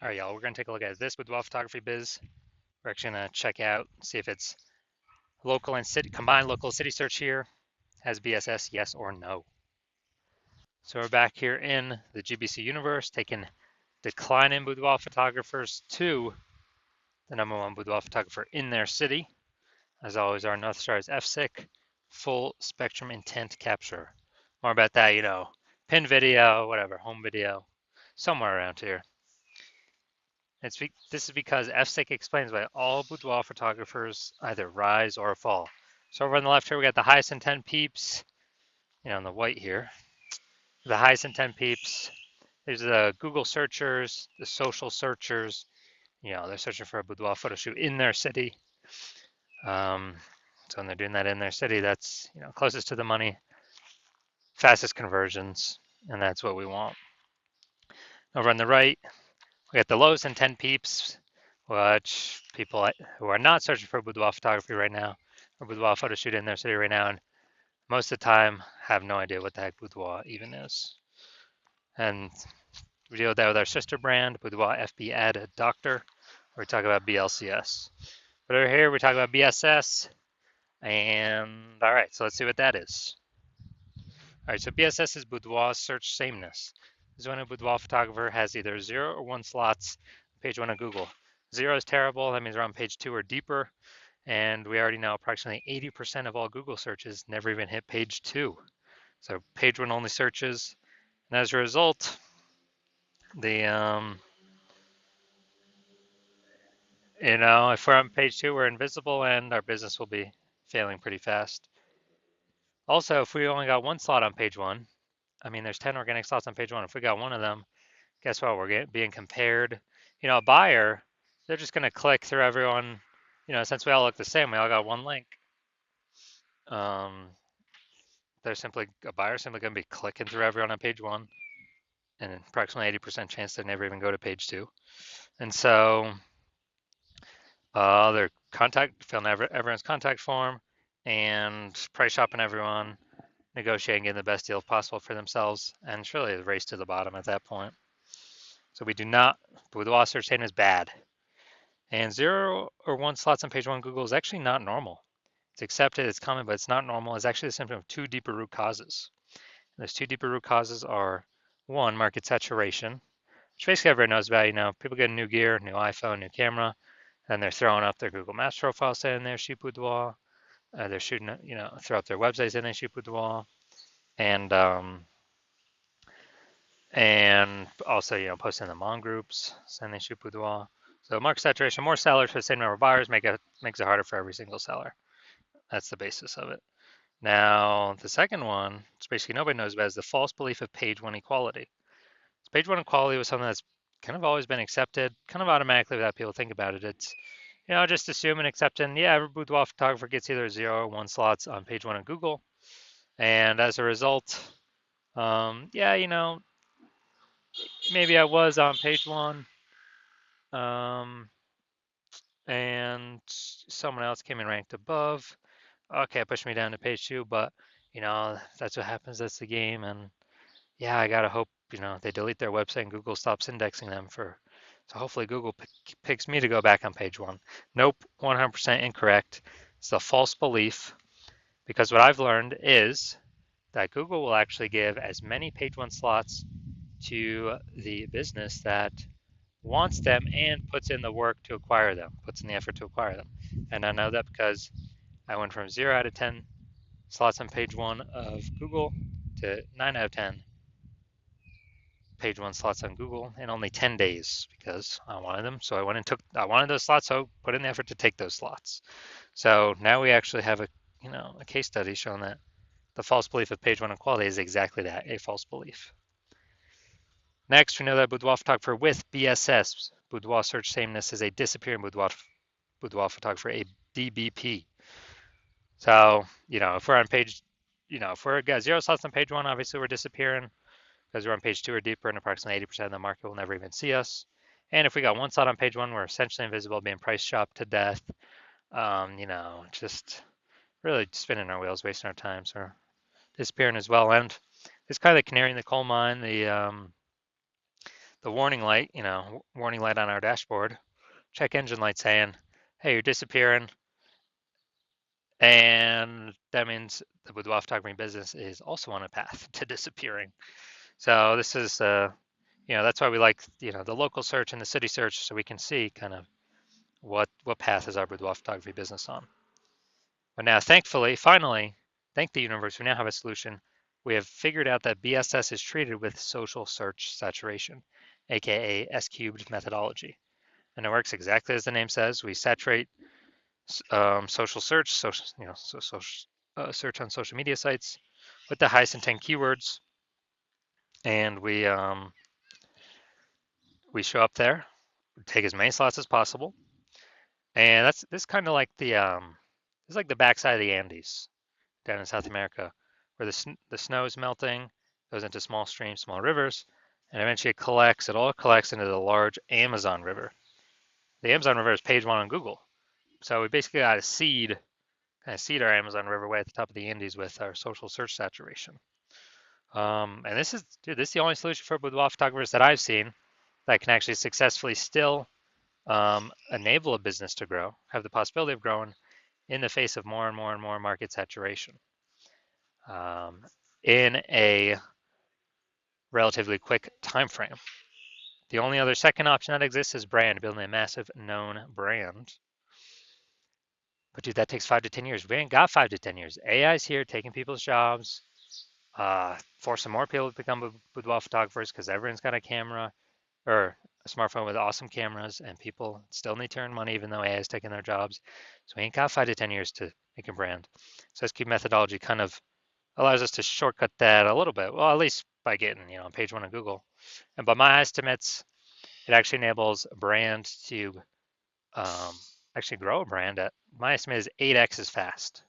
All right, y'all, we're going to take a look at this boudoir photography biz. We're actually going to check out, see if it's local and city, combined local city search here. Has BSS, yes or no? So we're back here in the GBC universe, taking declining boudoir photographers to the #1 boudoir photographer in their city. As always, our North Star is FSIC, full spectrum intent capture. More about that, pin video, whatever, home video, somewhere around here. This is because FSIC explains why all boudoir photographers either rise or fall. So over on the left here, we got the highest intent peeps, in the white here. The highest intent peeps. These are the Google searchers, the social searchers. They're searching for a boudoir photo shoot in their city. So when they're doing that in their city, that's closest to the money, fastest conversions, and that's what we want. Over on the right, we got the lowest intent peeps, which people who are not searching for boudoir photography right now, or boudoir photo shoot in their city right now, and most of the time have no idea what the heck boudoir even is. And we deal with that with our sister brand, Boudoir FB Ad Doctor, where we talk about BLCS. But over here, we talk about BSS, and all right, so let's see what that is. All right, so BSS is boudoir search sameness. This is when a boudoir photographer has either 0 or 1 slots on page 1 of Google. 0 is terrible, that means we're on page 2 or deeper, and we already know approximately 80% of all Google searches never even hit page 2. So page 1 only searches, and as a result, if we're on page 2, we're invisible and our business will be failing pretty fast. Also, if we only got 1 slot on page 1, there's 10 organic slots on page 1. If we got 1 of them, guess what? We're being compared. A buyer, they're just going to click through everyone. Since we all look the same, we all got 1 link. A buyer simply going to be clicking through everyone on page 1, and approximately 80% chance they never even go to page 2. And so their filling everyone's contact form and price shopping everyone, negotiating, getting the best deal possible for themselves, and it's really a race to the bottom at that point. So we do not, boudoir search is bad. And 0 or 1 slots on page 1 Google is actually not normal. It's accepted, it's common, but it's not normal. It's actually a symptom of 2 deeper root causes. And those 2 deeper root causes are 1, market saturation, which basically everyone knows about. People get new gear, new iPhone, new camera, and they're throwing up their Google Maps profile saying they're shoot boudoir. They're shooting, throw up their websites saying they shoot boudoir, and also, posting in the mom groups saying they shoot boudoir. So market saturation, more sellers for the same number of buyers makes it harder for every single seller. That's the basis of it. Now, the second one, which basically nobody knows about, is the false belief of page 1 equality. So page 1 equality was something that's kind of always been accepted, kind of automatically without people think about it. It's, just assume and accepting, every boudoir photographer gets either 0 or 1 slots on page 1 of Google. And as a result, maybe I was on page 1, and someone else came and ranked above. Okay, it pushed me down to page 2, but that's what happens. That's the game, and I gotta hope they delete their website and Google stops indexing them so hopefully Google picks me to go back on page 1. Nope, 100% incorrect. It's a false belief, because what I've learned is that Google will actually give as many page 1 slots to the business that wants them and puts in the work to acquire them, puts in the effort to acquire them. And I know that because I went from 0 out of 10 slots on page 1 of Google to 9 out of 10 page 1 slots on Google in only 10 days, because I wanted them. So I wanted those slots, so put in the effort to take those slots. So now we actually have a case study showing that the false belief of page 1 equality is exactly that, a false belief. Next, we know that boudoir photographer with BSS, boudoir search sameness, is a disappearing boudoir photographer, a DBP. So, if we're on page, if we're got 0 slots on page 1, obviously we're disappearing because we're on page 2 or deeper, and approximately 80% of the market will never even see us. And if we got 1 slot on page 1, we're essentially invisible, being price shopped to death. Just really spinning our wheels, wasting our time, so disappearing as well. And it's kind of the canary in the coal mine, the the warning light, warning light on our dashboard, check engine light saying, hey, you're disappearing. And that means the boudoir photography business is also on a path to disappearing. So this is, that's why we like, the local search and the city search, so we can see kind of what path is our boudoir photography business on. But now, thankfully, finally, thank the universe, we now have a solution. We have figured out that BSS is treated with social search saturation, aka S-cubed methodology. And it works exactly as the name says. We saturate social search, search on social media sites with the highest intent keywords, and we show up there, take as many slots as possible, and that's this kind of like it's like the backside of the Andes down in South America, where the snow is melting, goes into small streams, small rivers, and eventually it all collects into the large Amazon River. The Amazon River is page one on Google, so we basically got to seed our Amazon River way at the top of the Andes with our social search saturation. And this is the only solution for boudoir photographers that I've seen that can actually successfully still enable a business to grow, have the possibility of growing in the face of more and more and more market saturation in a relatively quick time frame. The only other second option that exists is brand, building a massive known brand. But dude, that takes 5 to 10 years. We ain't got 5 to 10 years. AI's here taking people's jobs, forcing more people to become boudoir photographers because everyone's got a camera or a smartphone with awesome cameras, and people still need to earn money even though AI is taking their jobs. So we ain't got 5 to 10 years to make a brand. So SQ methodology kind of allows us to shortcut that a little bit. Well, at least by getting, on page one of Google. And by my estimates, it actually enables a brand to actually grow a brand at, my estimate is 8x as fast.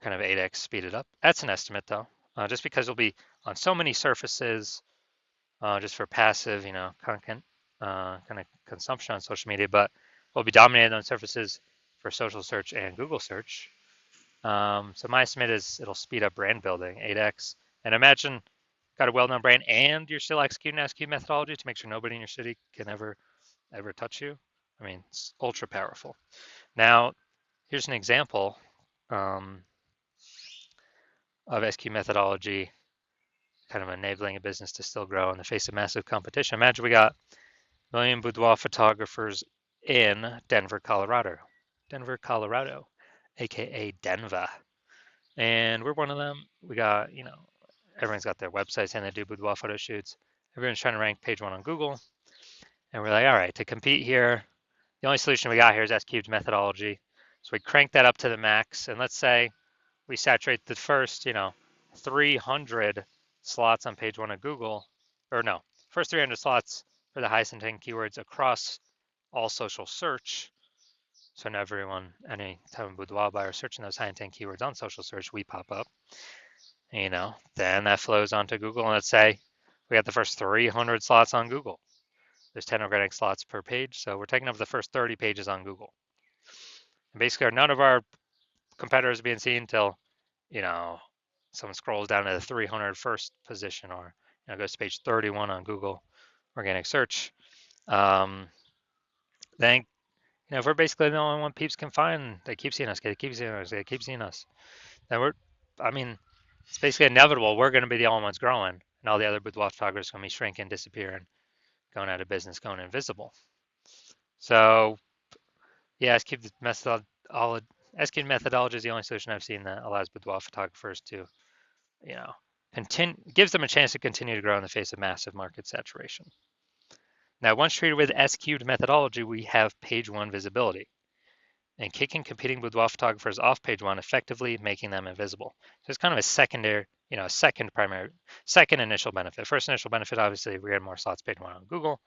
Kind of 8x speeded up. That's an estimate though, just because it'll be on so many surfaces, just for passive, content, kind of consumption on social media, but we'll be dominated on surfaces for social search and Google search. So my estimate is it'll speed up brand building 8x. And imagine got a well-known brand and you're still executing SQ methodology to make sure nobody in your city can ever touch you. I mean, it's ultra powerful. Now, here's an example of SQ methodology kind of enabling a business to still grow in the face of massive competition. Imagine we got a million boudoir photographers in Denver, Colorado. Denver, Colorado, aka Denver. And we're one of them. We got, everyone's got their websites and they do boudoir photo shoots. Everyone's trying to rank page one on Google. And we're like, all right, to compete here, the only solution we got here is S-cubed methodology. So we crank that up to the max. And let's say we saturate the first, 300 slots on page one of Google, or no, first 300 slots for the highest intent keywords across all social search. So now everyone, any type of boudoir buyer searching those high intent keywords on social search, we pop up. Then that flows onto Google, and let's say we got the first 300 slots on Google. There's 10 organic slots per page, so we're taking up the first 30 pages on Google. And basically, none of our competitors are being seen until, someone scrolls down to the 301st position, or goes to page 31 on Google organic search. Then if we're basically the only one peeps can find, they keep seeing us, they keep seeing us, they keep seeing us. Then it's basically inevitable. We're going to be the only ones growing, and all the other boudoir photographers are going to be shrinking, disappearing, going out of business, going invisible. So, yeah, SQ methodology is the only solution I've seen that allows boudoir photographers to, gives them a chance to continue to grow in the face of massive market saturation. Now, once treated with SQ'd methodology, we have page one visibility and kicking competing boudoir photographers off page one, effectively making them invisible. So it's kind of a secondary, second initial benefit. First initial benefit, obviously, we had more slots page one on Google.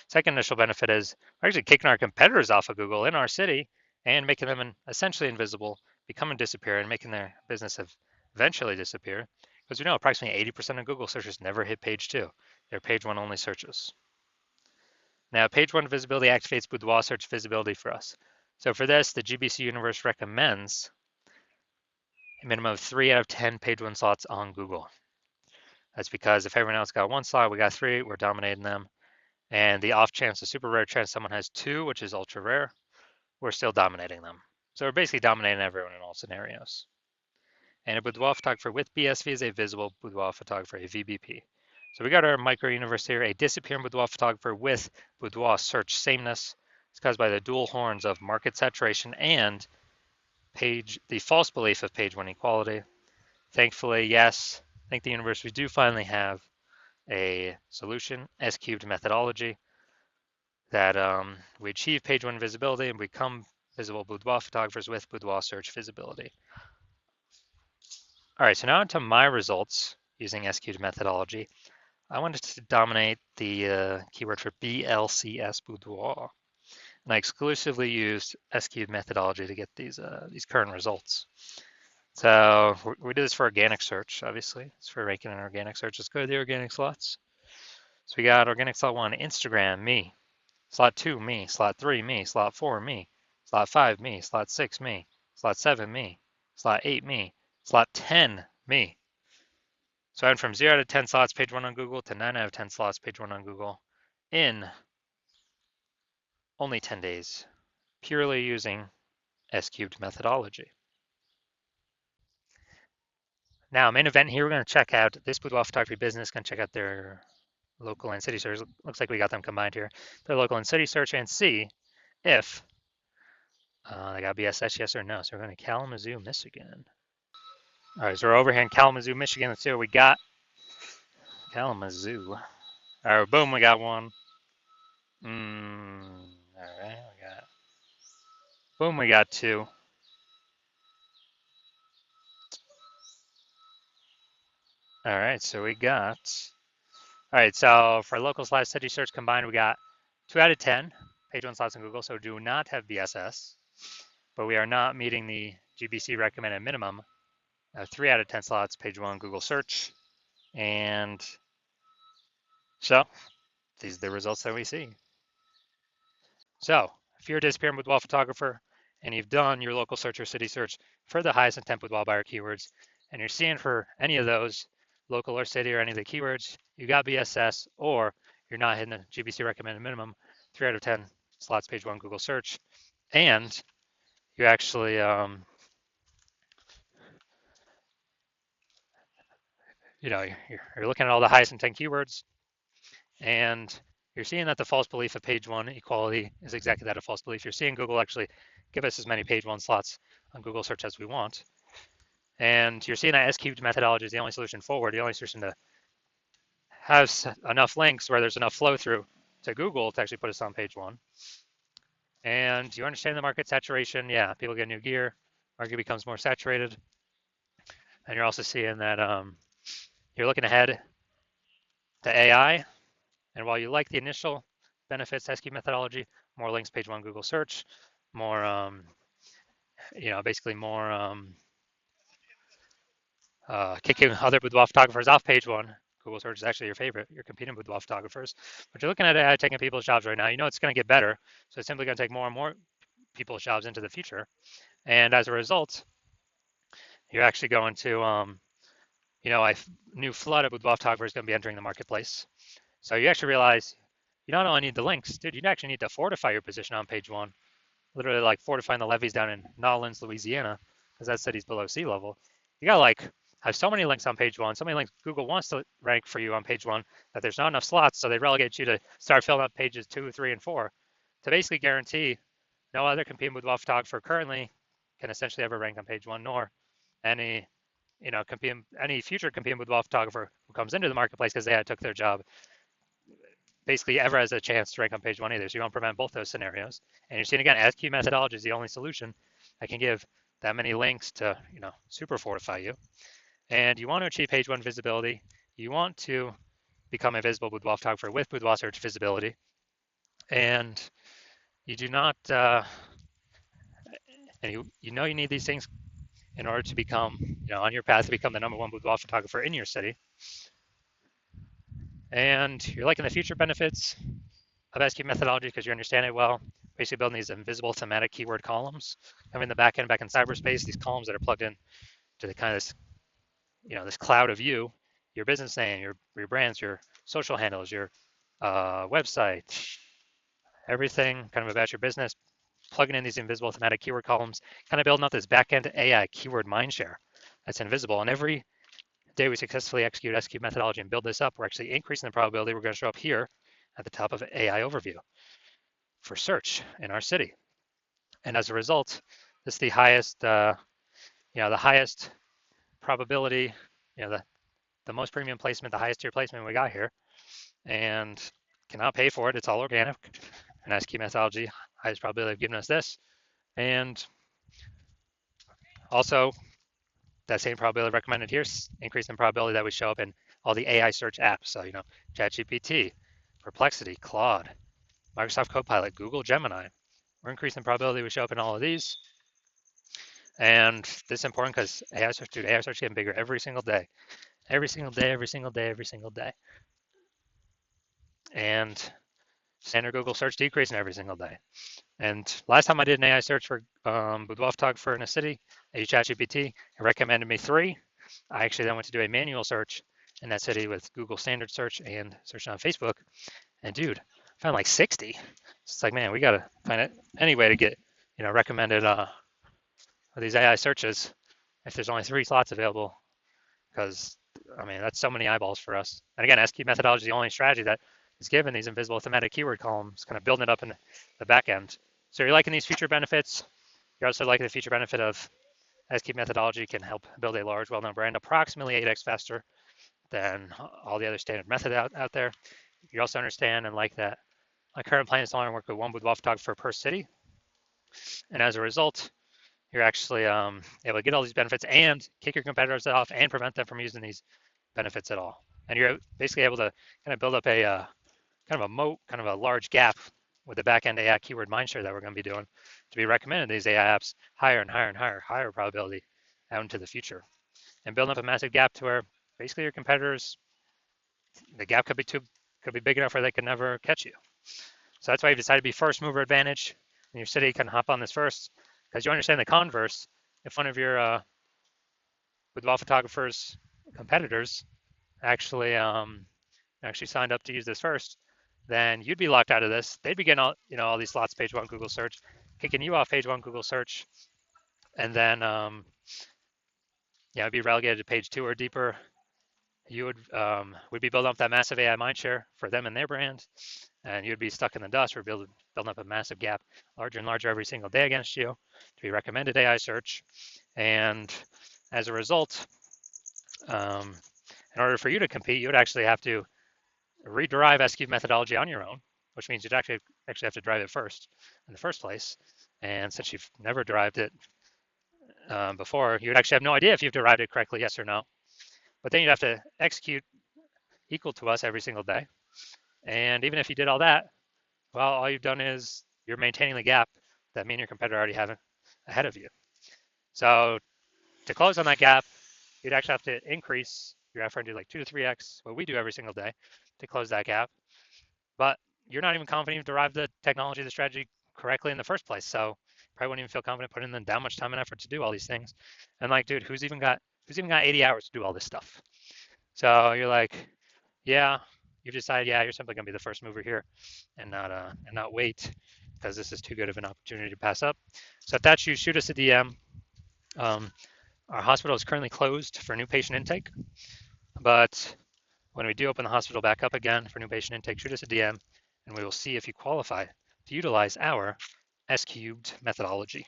Second initial benefit is we're actually kicking our competitors off of Google in our city and making them essentially invisible, becoming disappear, and making their business eventually disappear. Because we know approximately 80% of Google searches never hit page two. They're page one only searches. Now, page one visibility activates boudoir search visibility for us. So for this, the GBC universe recommends a minimum of 3 out of 10 page one slots on Google. That's because if everyone else got one slot, we got three, we're dominating them. And the off chance, the super rare chance someone has two, which is ultra rare, we're still dominating them. So we're basically dominating everyone in all scenarios. And a boudoir photographer with BSV is a visible boudoir photographer, a VBP. So we got our micro universe here, a disappearing boudoir photographer with boudoir search sameness. It's caused by the dual horns of market saturation and the false belief of page one equality. Thankfully, yes, thank the universe, we do finally have a solution, S cubed methodology, that we achieve page one visibility and become visible boudoir photographers with boudoir search visibility. All right, so now into my results using S cubed methodology. I wanted to dominate the keyword for BLCS boudoir, and I exclusively used S cubed methodology to get these current results. So we did this for organic search, obviously. It's for ranking in organic search. Let's go to the organic slots. So we got organic slot 1, Instagram, me. Slot 2, me. Slot 3, me. Slot 4, me. Slot 5, me. Slot 6, me. Slot 7, me. Slot 8, me. Slot 10, me. So I went from 0 out of 10 slots page 1 on Google to 9 out of 10 slots page 1 on Google in only 10 days, purely using S cubed methodology. Now, main event here, we're going to check out this boudoir photography business, going to check out their local and city search. Looks like we got them combined here. Their local and city search, and see if they got BSS, yes or no. So we're going to Kalamazoo, Michigan. All right, so we're over here in Kalamazoo, Michigan. Let's see what we got. Kalamazoo. All right, boom, we got one. All right, boom, we got two. All right, so we got, all right, so for local slash city search combined, we got 2 out of 10 page one slots on Google, so do not have BSS, but we are not meeting the GBC recommended minimum of 3 out of 10 slots page one Google search. And so these are the results that we see. So if you're a disappearing boudoir photographer and you've done your local search or city search for the highest intent boudoir buyer keywords, and you're seeing for any of those, local or city or any of the keywords, you got BSS, or you're not hitting the GBC recommended minimum, 3 out of 10 slots page one Google search, and you actually you're looking at all the highest intent keywords, and you're seeing that the false belief of page one equality is exactly that, a false belief. You're seeing Google actually give us as many page one slots on Google search as we want. And you're seeing that S cubed methodology is the only solution forward, the only solution to have enough links where there's enough flow through to Google to actually put us on page one. And you understand the market saturation. Yeah, people get new gear, market becomes more saturated. And you're also seeing that you're looking ahead to AI. And while you like the initial benefits, S cubed methodology, more links page one Google search, more, basically more kicking other boudoir photographers off page one. Google search is actually your favorite. You're competing with boudoir photographers, but you're looking at AI taking people's jobs right now. You know it's going to get better, so it's simply going to take more and more people's jobs into the future. And as a result, you're actually going to, a new flood of boudoir photographers is going to be entering the marketplace. So you actually realize you not only need the links, dude, you actually need to fortify your position on page one. Literally like fortifying the levees down in Nolens, Louisiana, because that city's below sea level. You got like have so many links on page one, so many links Google wants to rank for you on page one that there's not enough slots, so they relegate you to start filling up pages 2, 3, and 4 to basically guarantee no other competing boudoir photographer currently can essentially ever rank on page one, nor any any future competing boudoir photographer who comes into the marketplace because they took their job basically ever has a chance to rank on page one either. So you want to prevent both those scenarios. And you're seeing again, SQ methodology is the only solution that can give that many links to, super fortify you. And you want to achieve page one visibility. You want to become a visible boudoir photographer with boudoir search visibility. And you do not, and you know you need these things in order to become, on your path to become the #1 boudoir photographer in your city. And you're liking the future benefits of SQ methodology because you understand it well. Basically building these invisible thematic keyword columns, having the back end back in cyberspace, these columns that are plugged in to the kind of this, this cloud of you, your business name, your brands, your social handles, your website, everything kind of about your business, plugging in these invisible thematic keyword columns, kind of building up this back-end AI keyword mindshare that's invisible. And every day we successfully execute SQ methodology and build this up, we're actually increasing the probability we're going to show up here at the top of AI overview for search in our city. And as a result, this is the highest, the highest probability, the most premium placement, the highest tier placement we got here, and cannot pay for it. It's all organic. And SQ methodology, highest probability of giving us this. And also, that same probability recommended here, increase in probability that we show up in all the AI search apps. So, ChatGPT, Perplexity, Claude, Microsoft Copilot, Google Gemini. We're increasing probability we show up in all of these. And this is important because AI search is getting bigger every single day. Every single day, every single day, every single day. And standard Google search decreasing every single day. And last time I did an AI search for Boudoir photographer in a city, I used ChatGPT. It recommended me 3. I actually then went to do a manual search in that city with Google standard search and searching on Facebook. And dude, I found like 60. It's like, man, we got to find any way to get, recommended these AI searches if there's only 3 slots available, because that's so many eyeballs for us. And again, SQ methodology is the only strategy that is given these invisible thematic keyword columns, kind of building it up in the back end. So you're liking these feature benefits. You're also liking the feature benefit of SQ methodology can help build a large, well-known brand approximately 8x faster than all the other standard methods out there. You also understand and like that my current plan is to only work with one boudoir photographer per city. And as a result, you're actually able to get all these benefits and kick your competitors off and prevent them from using these benefits at all. And you're basically able to kind of build up a kind of a moat, kind of a large gap with the back-end AI keyword mindshare that we're going to be doing to be recommended these AI apps higher and higher and higher probability out into the future. And building up a massive gap to where basically your competitors, the gap could be big enough where they could never catch you. So that's why you've decided to be first mover advantage in your city. You can hop on this first because you understand the converse. If one of your boudoir photographers competitors actually signed up to use this first, then you'd be locked out of this. They'd be getting all these slots page 1 Google search, kicking you off page 1 Google search, and then be relegated to page 2 or deeper. You would be building up that massive AI mindshare for them and their brand, and you'd be stuck in the dust. We're building up a massive gap, larger and larger every single day against you to be recommended AI search. And as a result, in order for you to compete, you would actually have to rederive SQ methodology on your own, which means you'd actually have to drive it first in the first place. And since you've never derived it before, you would actually have no idea if you've derived it correctly, yes or no. But then you'd have to execute equal to us every single day. And even if you did all that, well, all you've done is you're maintaining the gap that me and your competitor already have ahead of you. So to close on that gap, you'd actually have to increase your effort and do like 2 to 3x what we do every single day to close that gap. But you're not even confident you've derived the technology, the strategy correctly in the first place. So probably wouldn't even feel confident putting in that much time and effort to do all these things. And like, dude, who's even got 80 hours to do all this stuff? So you're like, yeah, you've decided, yeah, you're simply gonna be the first mover here and not wait because this is too good of an opportunity to pass up. So if that's you, shoot us a DM. Our hospital is currently closed for new patient intake, but when we do open the hospital back up again for new patient intake, shoot us a DM and we will see if you qualify to utilize our S-cubed methodology.